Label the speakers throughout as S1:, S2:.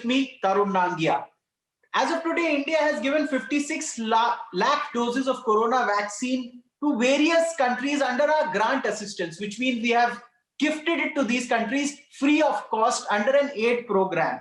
S1: with me, Tarun Nangia. As of today, India has given 56 lakh doses of corona vaccine to various countries under our grant assistance, which means we have gifted it to these countries free of cost under an aid program.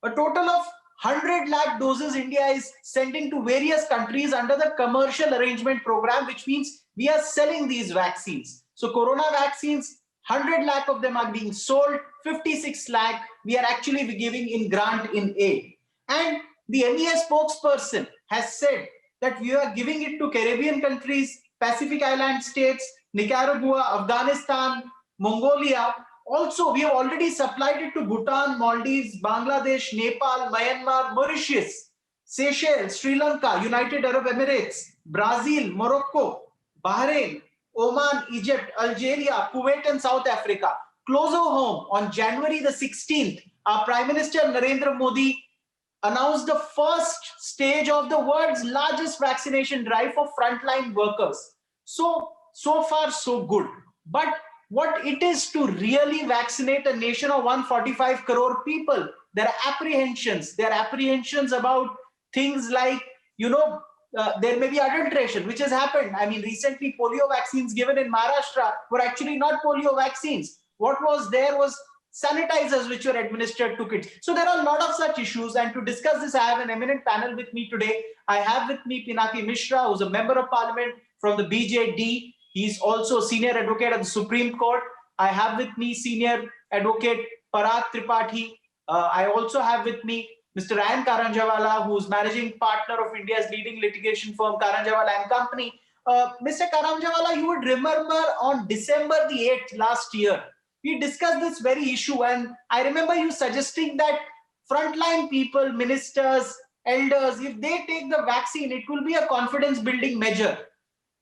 S1: A total of 100 lakh doses India is sending to various countries under the commercial arrangement program, which means we are selling these vaccines. So corona vaccines, 100 lakh of them are being sold, 56 lakh we are actually giving in grant in aid. And the MEA spokesperson has said that we are giving it to Caribbean countries, Pacific Island states, Nicaragua, Afghanistan, Mongolia. Also, we have already supplied it to Bhutan, Maldives, Bangladesh, Nepal, Myanmar, Mauritius, Seychelles, Sri Lanka, United Arab Emirates, Brazil, Morocco, Bahrain, Oman, Egypt, Algeria, Kuwait, and South Africa. Closer home, on January the 16th, our Prime Minister Narendra Modi announced the first stage of the world's largest vaccination drive for frontline workers. So far, so good. But what it is to really vaccinate a nation of 145 crore people, there are apprehensions. There are apprehensions about things like, there may be adulteration, which has happened. I mean, recently polio vaccines given in Maharashtra were actually not polio vaccines. What was there was sanitizers which were administered to kids. So there are a lot of such issues. And to discuss this, I have an eminent panel with me today. I have with me Pinaki Mishra, who's a member of parliament from the BJD. He's also senior advocate at the Supreme Court. I have with me senior advocate Parag Tripathi. I also have with me Mr. Ryan Karanjawala, who's managing partner of India's leading litigation firm, Karanjawala and Company. Mr. Karanjawala, you would remember on December the 8th last year, we discussed this very issue, and I remember you suggesting that frontline people, ministers, elders, if they take the vaccine, it will be a confidence building measure.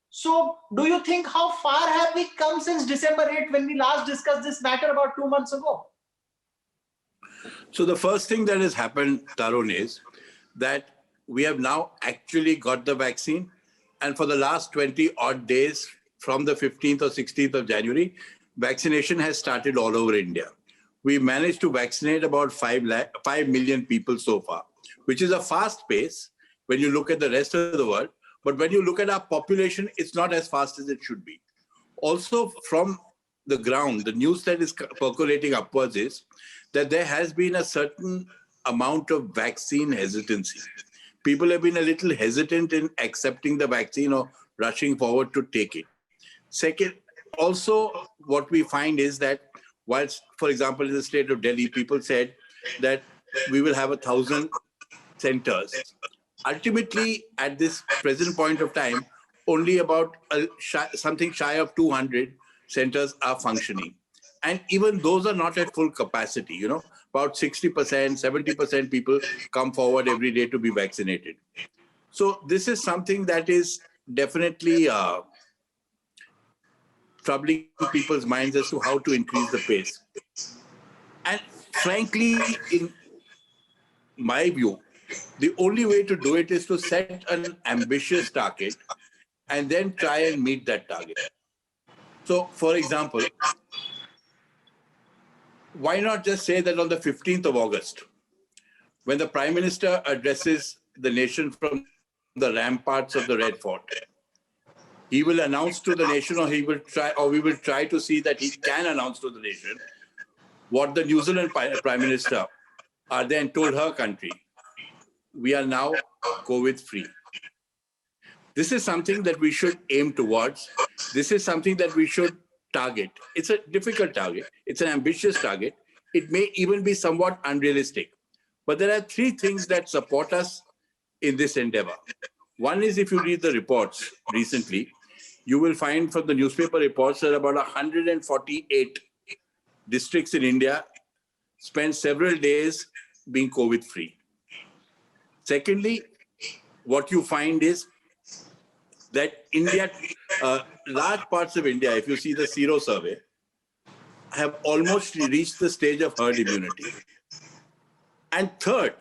S1: So do you think how far have we come since December 8th when we last discussed this matter about 2 months ago?
S2: So the first thing that has happened, Tarun, is that we have now actually got the vaccine. And for the last 20 odd days, from the 15th or 16th of January, vaccination has started all over India. We managed to vaccinate about 5 million people so far, which is a fast pace when you look at the rest of the world. But when you look at our population, it's not as fast as it should be. Also, from the ground, the news that is percolating upwards is that there has been a certain amount of vaccine hesitancy. People have been a little hesitant in accepting the vaccine or rushing forward to take it. Second, also what we find is that whilst, for example, in the state of Delhi, people said that we will have 1,000 centers. Ultimately, at this present point of time, only about something shy of 200 centers are functioning. And even those are not at full capacity, about 60%, 70% people come forward every day to be vaccinated. So this is something that is definitely troubling people's minds as to how to increase the pace. And frankly, in my view, the only way to do it is to set an ambitious target and then try and meet that target. So, for example, why not just say that on the 15th of August, when the Prime Minister addresses the nation from the ramparts of the Red Fort, he will announce to the nation, or we will try to see that he can announce to the nation what the New Zealand Prime Minister then told her country. We are now COVID-free. This is something that we should aim towards. This is something that we should target. It's a difficult target. It's an ambitious target. It may even be somewhat unrealistic. But there are 3 things that support us in this endeavor. One is, if you read the reports recently, you will find from the newspaper reports that about 148 districts in India spent several days being COVID-free. Secondly, what you find is that India, large parts of India, if you see the Sero survey, have almost reached the stage of herd immunity. And third,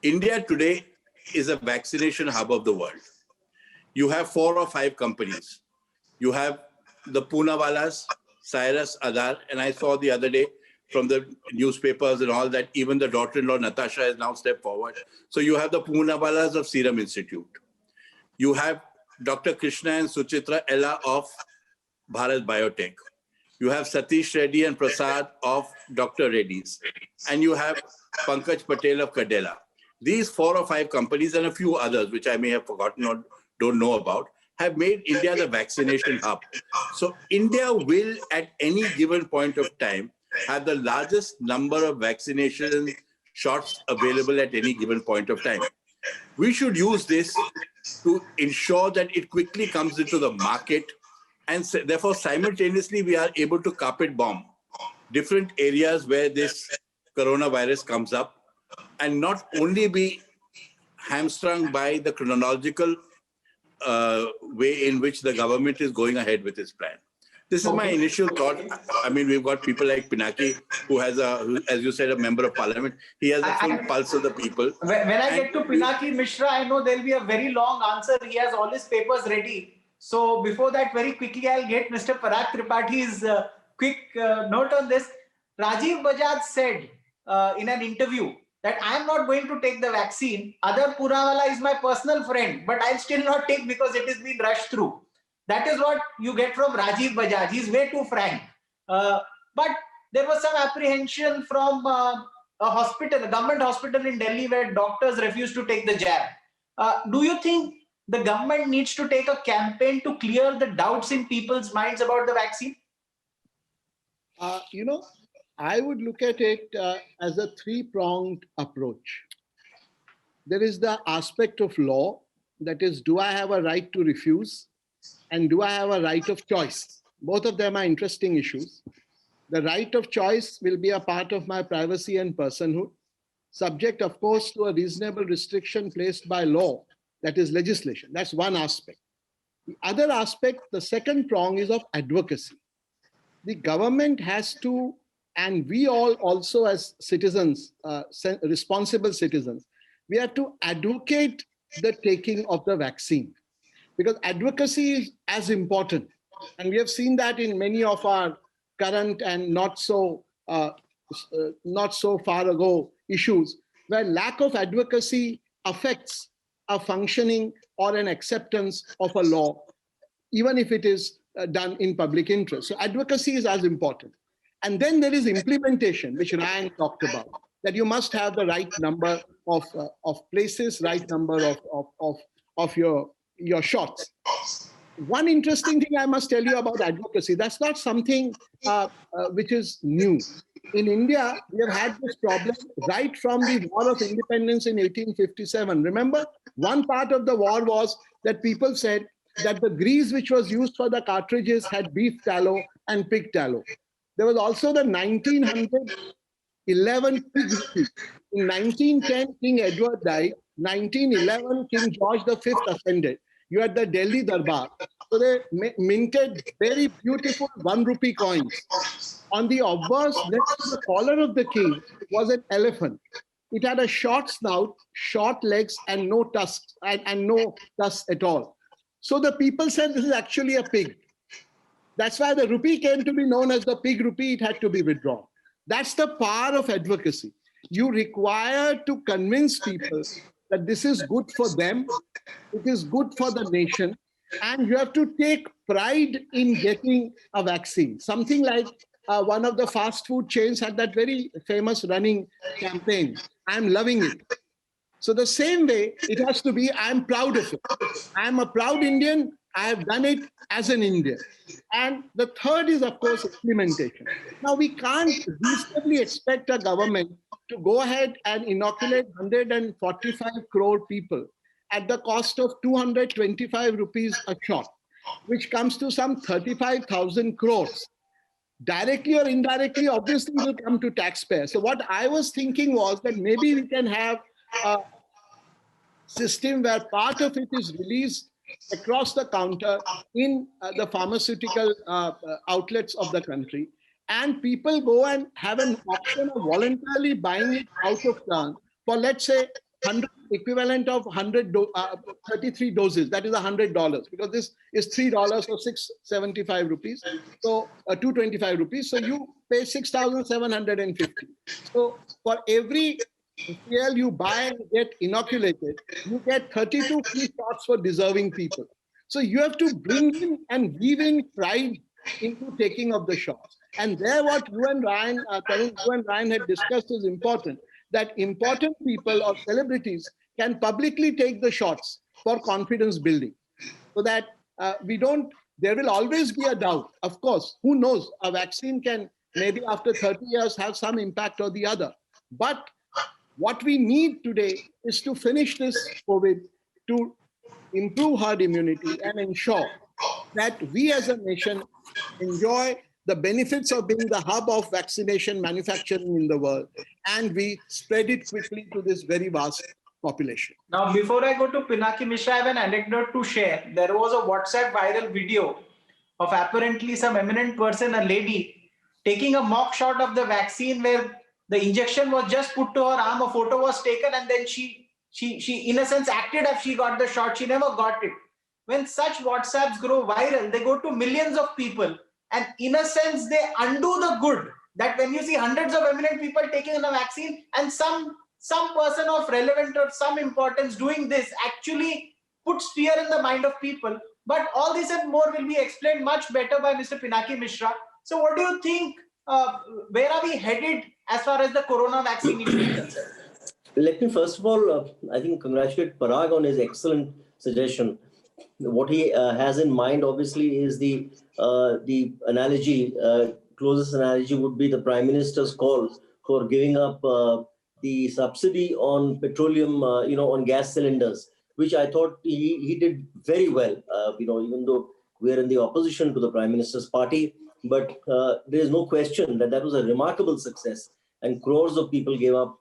S2: India today is a vaccination hub of the world. You have 4 or 5 companies. You have the Poonawallas, Cyrus, Adar, and I saw the other day from the newspapers and all that. Even the daughter-in-law, Natasha, has now stepped forward. So you have the Poonawallas of Serum Institute. You have Dr. Krishna and Suchitra Ella of Bharat Biotech. You have Satish Reddy and Prasad of Dr. Reddy's. And you have Pankaj Patel of Cadella. These 4 or 5 companies and a few others, which I may have forgotten or don't know about, have made India the vaccination hub. So India will, at any given point of time, have the largest number of vaccination shots available at any given point of time. We should use this to ensure that it quickly comes into the market, and therefore simultaneously we are able to carpet bomb different areas where this coronavirus comes up, and not only be hamstrung by the chronological way in which the government is going ahead with its plan. This is my initial thought. I mean, we've got people like Pinaki, who has who, as you said, a member of parliament. He has the full pulse of the people.
S1: When I get to Pinaki Mishra, I know there'll be a very long answer. He has all his papers ready. So before that, very quickly, I'll get Mr. Parag Tripathi's quick note on this. Rajiv Bajaj said in an interview that I am not going to take the vaccine. Adar Poonawalla is my personal friend, but I'll still not take because it is being rushed through. That is what you get from Rajiv Bajaj. He's way too frank. But there was some apprehension from a hospital, a government hospital in Delhi, where doctors refused to take the jab. Do you think the government needs to take a campaign to clear the doubts in people's minds about the vaccine?
S3: I would look at it as a 3-pronged approach. There is the aspect of law, that is, do I have a right to refuse? And do I have a right of choice? Both of them are interesting issues. The right of choice will be a part of my privacy and personhood, subject, of course, to a reasonable restriction placed by law, that is legislation. That's one aspect. The other aspect, the second prong, is of advocacy. The government has to, and we all also as citizens, responsible citizens, we have to advocate the taking of the vaccine. Because advocacy is as important. And we have seen that in many of our current and not so far ago issues, where lack of advocacy affects a functioning or an acceptance of a law, even if it is done in public interest. So advocacy is as important. And then there is implementation, which Ryan talked about, that you must have the right number of places, right number of your shots. One interesting thing I must tell you about advocacy, that's not something which is new. In India, we have had this problem right from the War of Independence in 1857. Remember, one part of the war was that people said that the grease which was used for the cartridges had beef tallow and pig tallow. There was also the 1911 pig rupee. In 1910, King Edward died. 1911, King George V ascended. You had the Delhi Darbar. So they minted very beautiful 1 rupee coins. On the obverse, next to the collar of the king, was an elephant. It had a short snout, short legs, and no tusks, and no tusks at all. So the people said this is actually a pig. That's why the rupee came to be known as the pig rupee. It had to be withdrawn. That's the power of advocacy. You require to convince people that this is good for them, it is good for the nation, and you have to take pride in getting a vaccine. Something like one of the fast food chains had that very famous running campaign, I'm loving it. So the same way, it has to be, I'm proud of it. I'm a proud Indian. I have done it as an Indian. And the third is, of course, implementation. Now, we can't reasonably expect a government to go ahead and inoculate 145 crore people at the cost of 225 rupees a shot, which comes to some 35,000 crores. Directly or indirectly, obviously, it will come to taxpayers. So what I was thinking was that maybe we can have a system where part of it is released across the counter in the pharmaceutical outlets of the country, and people go and have an option of voluntarily buying it out of turn for, let's say, 100 equivalent of 33 doses. That is $100 because this is $3, so 675 rupees. So 225 rupees. So you pay 6,750. So for every PL you buy and get inoculated, you get 32 free shots for deserving people. So you have to bring in and weave in pride into taking of the shots. And there what you and Ryan, Tarun, you and Ryan had discussed is important, that important people or celebrities can publicly take the shots for confidence building. So that we don't, there will always be a doubt. Of course, who knows, a vaccine can maybe after 30 years have some impact or the other. But what we need today is to finish this COVID, to improve herd immunity and ensure that we as a nation enjoy the benefits of being the hub of vaccination manufacturing in the world, and we spread it quickly to this very vast population.
S1: Now, before I go to Pinaki Mishra, I have an anecdote to share. There was a WhatsApp viral video of apparently some eminent person, a lady, taking a mock shot of the vaccine where the injection was just put to her arm, a photo was taken, and then she in a sense acted as she got the shot. She never got it. When such WhatsApps grow viral, they go to millions of people, and in a sense, they undo the good. That when you see hundreds of eminent people taking a vaccine and some person of relevant or some importance doing this actually puts fear in the mind of people. But all this and more will be explained much better by Mr. Pinaki Mishra. So what do you think, where are we headed as far as the corona vaccine issue is concerned?
S4: Let me first of all, I think, congratulate Parag on his excellent suggestion. What he has in mind, obviously, is the analogy, closest analogy would be the Prime Minister's call for giving up the subsidy on petroleum, on gas cylinders, which I thought he did very well, even though we're in the opposition to the Prime Minister's party. But there is no question that that was a remarkable success, and crores of people gave up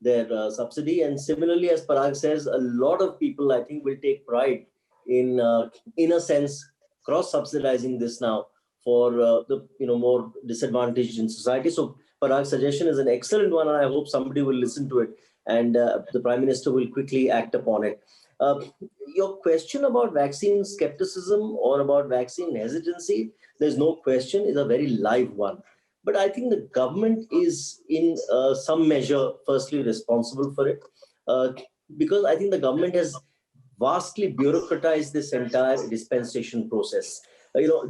S4: their subsidy. And similarly, as Parag says, a lot of people, I think, will take pride in a sense, cross-subsidizing this now for the more disadvantaged in society. So Parag's suggestion is an excellent one, and I hope somebody will listen to it, and the Prime Minister will quickly act upon it. Your question about vaccine skepticism or about vaccine hesitancy, there's no question, is a very live one. But I think the government is in some measure, firstly, responsible for it, because I think the government has vastly bureaucratized this entire dispensation process.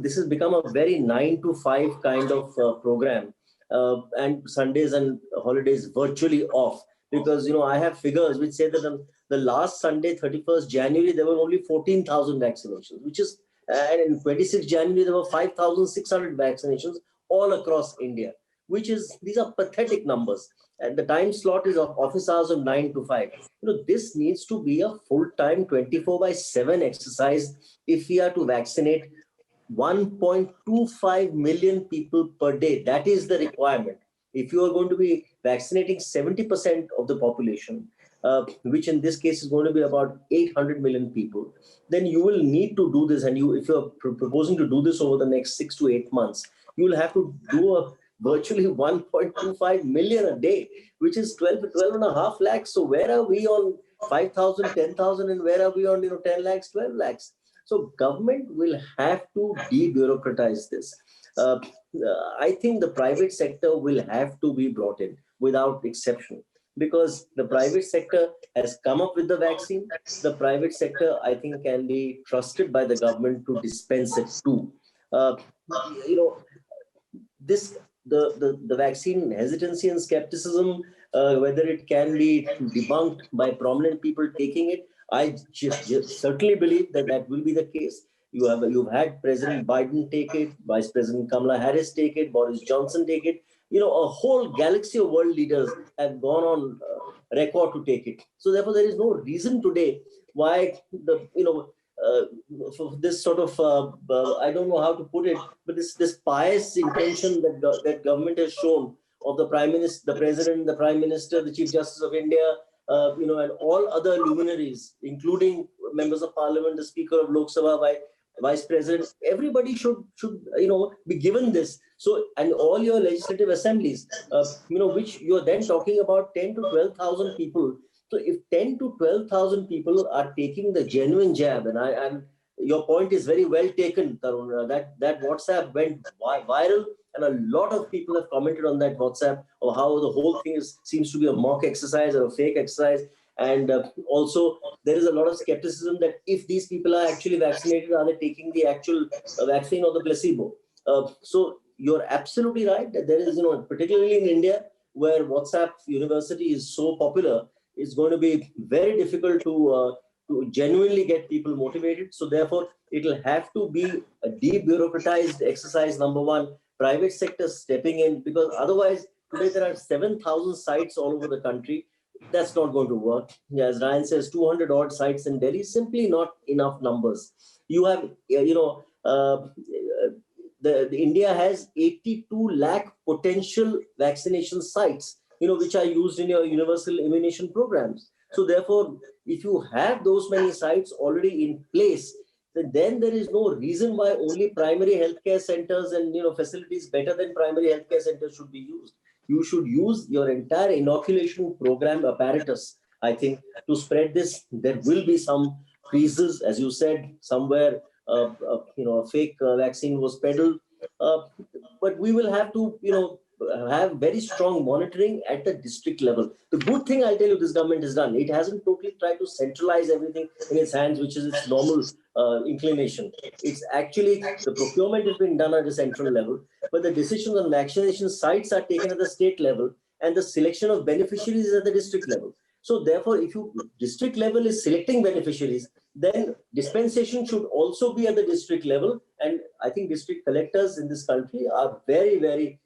S4: This has become a very 9 to 5 kind of program, and Sundays and holidays virtually off. Because, I have figures which say that on the last Sunday, 31st January, there were only 14,000 vaccinations, which is, and in 26th January, there were 5,600 vaccinations all across India, these are pathetic numbers. And the time slot is of office hours of 9 to 5. This needs to be a full-time 24/7 exercise if we are to vaccinate 1.25 million people per day. That is the requirement. If you are going to be vaccinating 70% of the population, which in this case is going to be about 800 million people, then you will need to do this. And if you're proposing to do this over the next 6 to 8 months, you will have to do a virtually 1.25 million a day, which is 12 and a half lakhs. So where are we on 5,000, 10,000, and where are we on 10 lakhs, 12 lakhs? So government will have to de-bureaucratize this. I think the private sector will have to be brought in without exception, because the private sector has come up with the vaccine. The private sector, I think, can be trusted by the government to dispense it too. The vaccine hesitancy and skepticism, whether it can be debunked by prominent people taking it, I just certainly believe that will be the case. You've had President Biden take it, Vice President Kamala Harris take it, Boris Johnson take it. A whole galaxy of world leaders have gone on record to take it. So therefore, there is no reason today why for this sort of I don't know how to put it, but this pious intention that government has shown of the Prime Minister, the President, the Prime Minister, the Chief Justice of India, and all other luminaries, including members of Parliament, the Speaker of Lok Sabha, Vice President, everybody should be given this. So, and all your legislative assemblies, which you are then talking about 10 to 12,000 people So if 10 to 12,000 people are taking the genuine jab, and your point is very well taken, Tarun, that WhatsApp went viral, and a lot of people have commented on that WhatsApp or how the whole thing seems to be a mock exercise or a fake exercise. And also, there is a lot of skepticism that if these people are actually vaccinated, are they taking the actual vaccine or the placebo? So you're absolutely right that there is, particularly in India, where WhatsApp University is so popular, it's going to be very difficult to genuinely get people motivated. So therefore, it'll have to be a debureaucratized exercise, number one, private sector stepping in, because otherwise, today there are 7,000 sites all over the country. That's not going to work. Yeah, as Ryan says, 200 odd sites in Delhi, simply not enough numbers. You have, the India has 82 lakh potential vaccination sites, which are used in your universal immunization programs. So therefore, if you have those many sites already in place, then there is no reason why only primary healthcare centers and facilities better than primary healthcare centers should be used. You should use your entire inoculation program apparatus, I think, to spread this. There will be some creases, as you said, somewhere a fake vaccine was peddled, but we will have to have very strong monitoring at the district level. The good thing, I'll tell you, this government has done, it hasn't totally tried to centralize everything in its hands, which is its normal inclination. It's actually, the procurement has been done at the central level, but the decisions on vaccination sites are taken at the state level, and the selection of beneficiaries is at the district level. So therefore, if district level is selecting beneficiaries, then dispensation should also be at the district level. And I think district collectors in this country are very, very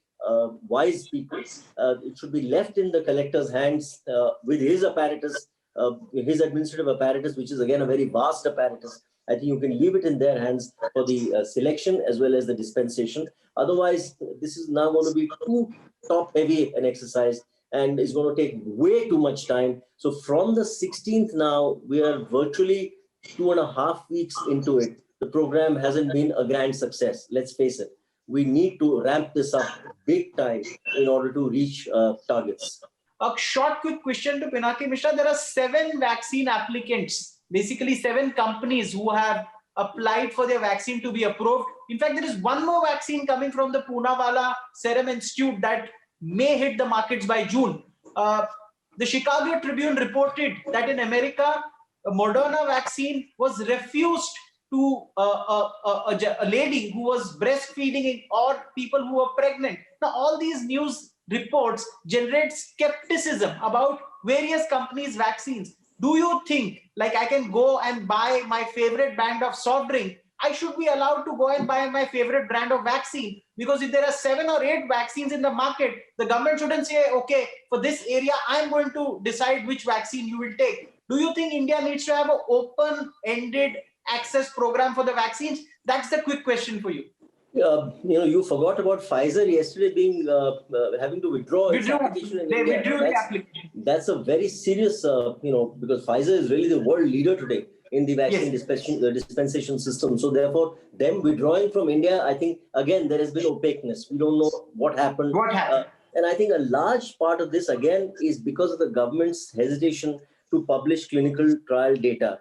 S4: wise people. It should be left in the collector's hands with his apparatus, his administrative apparatus, which is again a very vast apparatus. I think you can leave it in their hands for the selection as well as the dispensation. Otherwise, this is now going to be too top heavy an exercise, and it's going to take way too much time. So from the 16th now, we are virtually 2.5 weeks into it. The program hasn't been a grand success. Let's face it. We need to ramp this up big time in order to reach targets.
S1: A short, quick question to Pinaki Mishra. There are 7 vaccine applicants, basically 7 companies who have applied for their vaccine to be approved. In fact, there is one more vaccine coming from the Poonawalla Serum Institute that may hit the markets by June. The Chicago Tribune reported that in America, a Moderna vaccine was refused to a lady who was breastfeeding or people who were pregnant. Now, all these news reports generate skepticism about various companies' vaccines. Do you think, like, I can go and buy my favorite brand of soft drink, I should be allowed to go and buy my favorite brand of vaccine? Because if there are 7 or 8 vaccines in the market, the government shouldn't say, okay, for this area, I'm going to decide which vaccine you will take. Do you think India needs to have an open-ended access program for the vaccines? That's the quick question for you.
S4: You forgot about Pfizer yesterday being having to withdraw its application in India.
S1: Withdrew the application.
S4: That's a very serious, because Pfizer is really the world leader today in the vaccine dispensation system. So therefore, them withdrawing from India, I think, again, there has been opaqueness. We don't know what happened. And I think a large part of this, again, is because of the government's hesitation to publish clinical trial data.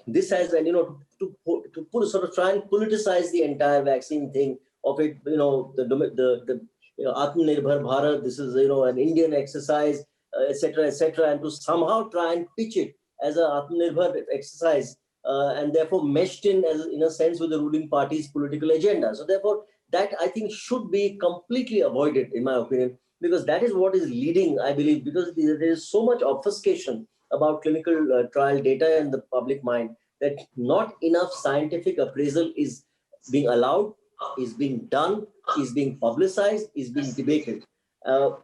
S4: This has, and to put sort of try and politicize the entire vaccine thing of it, the Atmanirbhar Bharat, this is an Indian exercise, etc., and to somehow try and pitch it as a Atmanirbhar exercise, and therefore meshed in a sense with the ruling party's political agenda. So therefore, that I think should be completely avoided, in my opinion, because that is what is leading, I believe, because there is so much obfuscation about clinical trial data in the public mind that not enough scientific appraisal is being allowed, is being done, is being publicized, is being debated.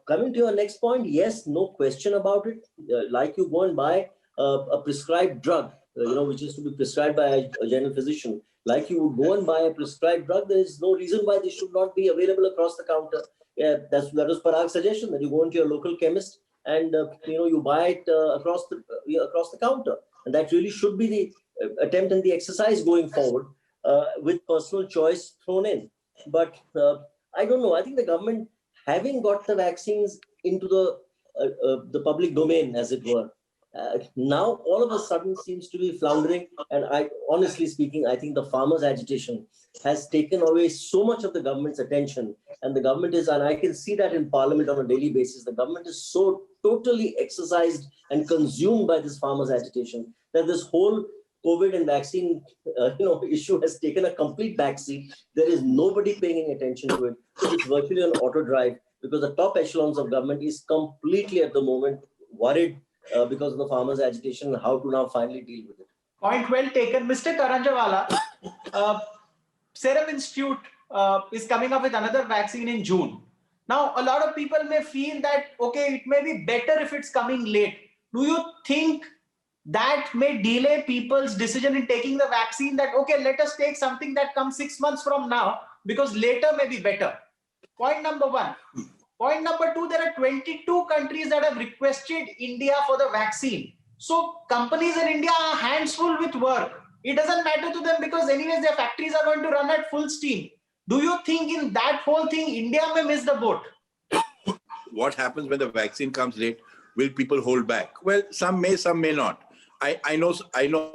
S4: Coming to your next point, yes, no question about it. Like you go and buy a prescribed drug, which is to be prescribed by a general physician. Like you would go and buy a prescribed drug, there is no reason why this should not be available across the counter. Yeah, that was Parag's suggestion, that you go into your local chemist and you buy it across the counter, and that really should be the attempt and the exercise going forward, with personal choice thrown in. But I don't know. I think the government, having got the vaccines into the public domain, as it were, Now all of a sudden seems to be floundering. And honestly speaking, I think the farmers' agitation has taken away so much of the government's attention. And the government is, and I can see that in Parliament on a daily basis, the government is so totally exercised and consumed by this farmers' agitation that this whole COVID and vaccine issue has taken a complete backseat. There is nobody paying attention to it. It's virtually an auto drive because the top echelons of government is completely at the moment worried because of the farmers' agitation and how to now finally deal with it.
S1: Point well taken. Mr. Karanjawala, Serum Institute is coming up with another vaccine in June. Now, a lot of people may feel that, okay, it may be better if it's coming late. Do you think that may delay people's decision in taking the vaccine, that, okay, let us take something that comes 6 months from now because later may be better? Point number one. Point number two, there are 22 countries that have requested India for the vaccine. So companies in India are hands full with work. It doesn't matter to them because anyways their factories are going to run at full steam. Do you think in that whole thing, India may miss the boat?
S2: What happens when the vaccine comes late? Will people hold back? Well, some may not. I know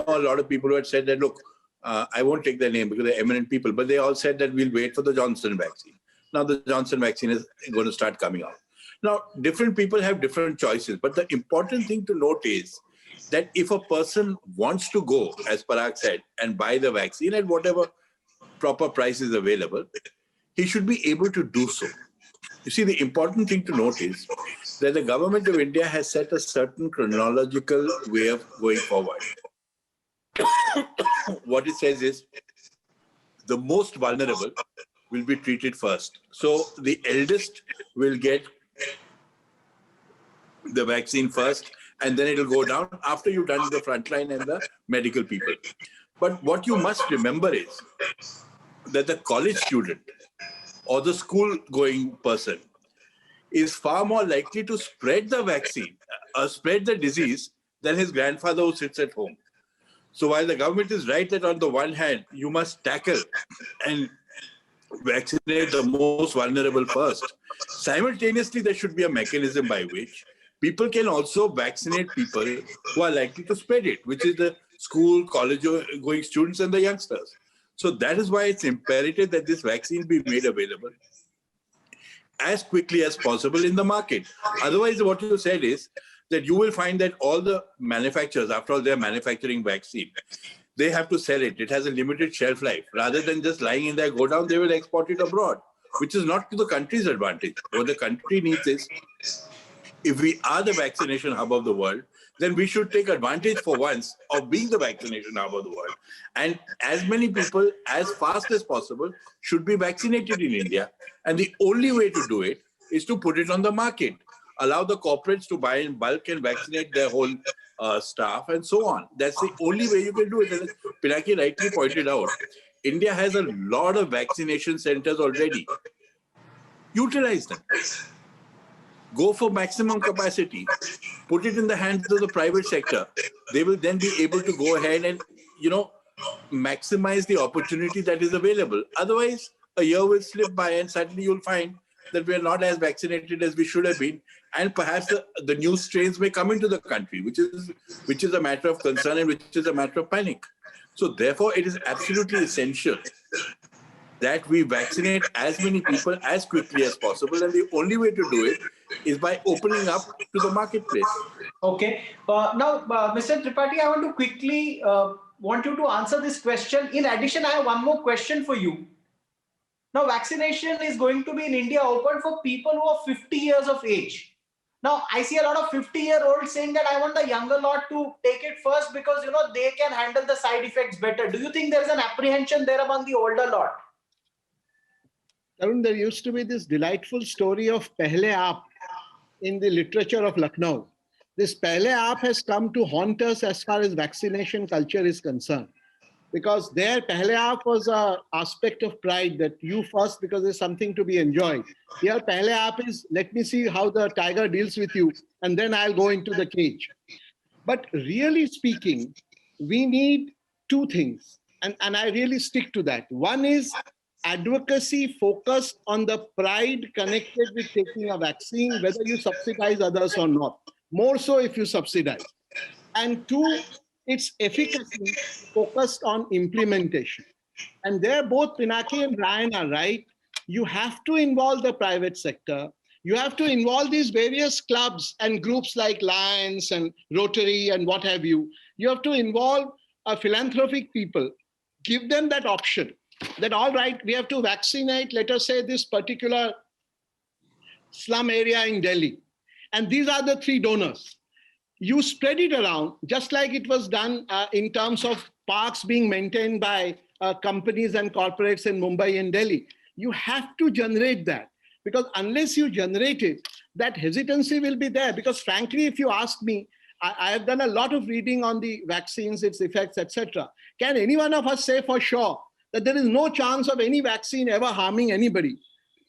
S2: a lot of people who had said that, look, I won't take their name because they're eminent people, but they all said that we'll wait for the Johnson vaccine. Now the Johnson vaccine is going to start coming out. Now, different people have different choices, but the important thing to note is that if a person wants to go, as Parag said, and buy the vaccine at whatever proper price is available, he should be able to do so. You see, the important thing to note is that the government of India has set a certain chronological way of going forward. What it says is the most vulnerable will be treated first. So the eldest will get the vaccine first, and then it'll go down after you've done the frontline and the medical people. But what you must remember is that the college student or the school-going person is far more likely to spread the vaccine, spread the disease, than his grandfather who sits at home. So while the government is right that on the one hand, you must tackle and vaccinate the most vulnerable first, simultaneously there should be a mechanism by which people can also vaccinate people who are likely to spread it, which is the school, college-going students and the youngsters. So that is why it's imperative that this vaccine be made available as quickly as possible in the market. Otherwise, what you said is that you will find that all the manufacturers, after all, they're manufacturing vaccine, they have to sell it. It has a limited shelf life. Rather than just lying in their godown, they will export it abroad, which is not to the country's advantage. What the country needs is, if we are the vaccination hub of the world, then we should take advantage for once of being the vaccination hub of the world. And as many people as fast as possible should be vaccinated in India. And the only way to do it is to put it on the market. Allow the corporates to buy in bulk and vaccinate their whole staff and so on. That's the only way you can do it. And as Pinaki rightly pointed out, India has a lot of vaccination centers already. Utilize them. Go for maximum capacity. Put it in the hands of the private sector. They will then be able to go ahead and, maximize the opportunity that is available. Otherwise, a year will slip by and suddenly you'll find that we are not as vaccinated as we should have been. And perhaps the new strains may come into the country, which is a matter of concern and which is a matter of panic. So therefore, it is absolutely essential that we vaccinate as many people as quickly as possible. And the only way to do it is by opening up to the marketplace.
S1: Okay. Now, Mr. Tripathi, I want to quickly want you to answer this question. In addition, I have one more question for you. Now, vaccination is going to be in India open for people who are 50 years of age. Now, I see a lot of 50-year-olds saying that I want the younger lot to take it first because, they can handle the side effects better. Do you think there's an apprehension there among the older lot?
S3: Tarun, there used to be this delightful story of Pehle Aap in the literature of Lucknow. This Pehle Aap has come to haunt us as far as vaccination culture is concerned. Because there, Pehle Aap was an aspect of pride, that you first because there's something to be enjoyed. Here, Pehle Aap is, let me see how the tiger deals with you, and then I'll go into the cage. But really speaking, we need two things, and I really stick to that. One is advocacy focused on the pride connected with taking a vaccine, whether you subsidize others or not. More so if you subsidize. and two, its efficacy focused on implementation. And there both Pinaki and Ryan are right. You have to involve the private sector. You have to involve these various clubs and groups like Lions and Rotary and what have you. You have to involve philanthropic people. Give them that option that, all right, we have to vaccinate, let us say, this particular slum area in Delhi. And these are the 3 donors. You spread it around, just like it was done in terms of parks being maintained by companies and corporates in Mumbai and Delhi. You have to generate that, because unless you generate it, that hesitancy will be there. Because frankly, if you ask me, I have done a lot of reading on the vaccines, its effects, etc. Can any one of us say for sure that there is no chance of any vaccine ever harming anybody?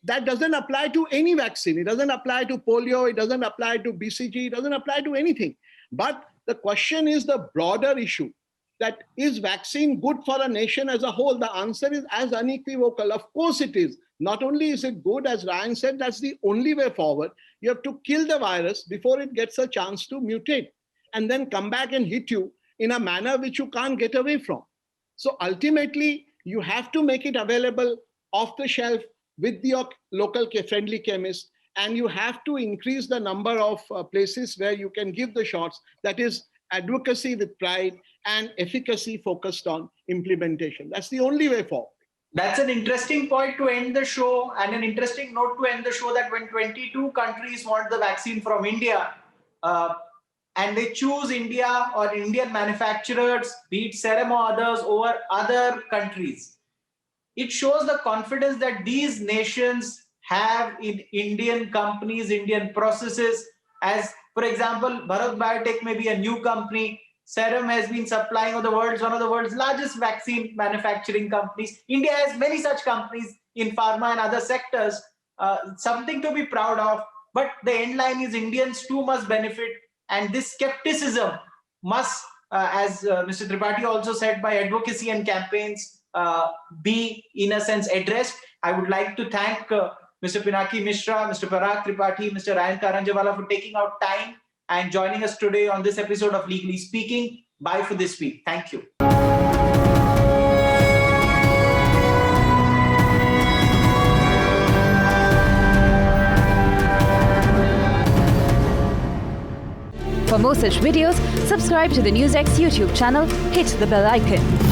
S3: That doesn't apply to any vaccine. It doesn't apply to polio. It doesn't apply to BCG. It doesn't apply to anything. But the question is the broader issue, that is vaccine good for a nation as a whole? The answer is as unequivocal. Of course it is. Not only is it good, as Ryan said, that's the only way forward. You have to kill the virus before it gets a chance to mutate and then come back and hit you in a manner which you can't get away from. So ultimately, you have to make it available off the shelf with your local friendly chemist, and you have to increase the number of places where you can give the shots. That is advocacy with pride and efficacy focused on implementation. That's the only way forward.
S1: That's an interesting point to end the show, and an interesting note to end the show, that when 22 countries want the vaccine from India, and they choose India or Indian manufacturers, be it Serum or others, over other countries, it shows the confidence that these nations have in Indian companies, Indian processes. As, for example, Bharat Biotech may be a new company. Serum has been supplying one of the world's largest vaccine manufacturing companies. India has many such companies in pharma and other sectors, something to be proud of. But the end line is Indians too must benefit. And this skepticism must, as Mr. Tripathi also said, by advocacy and campaigns, be in a sense addressed. I would like to thank Mr. Pinaki Mishra, Mr. Parag Tripathi, Mr. Ryan Karanjawala for taking out time and joining us today on this episode of Legally Speaking. Bye for this week. Thank you.
S5: For more such videos, subscribe to the NewsX YouTube channel, hit the bell icon.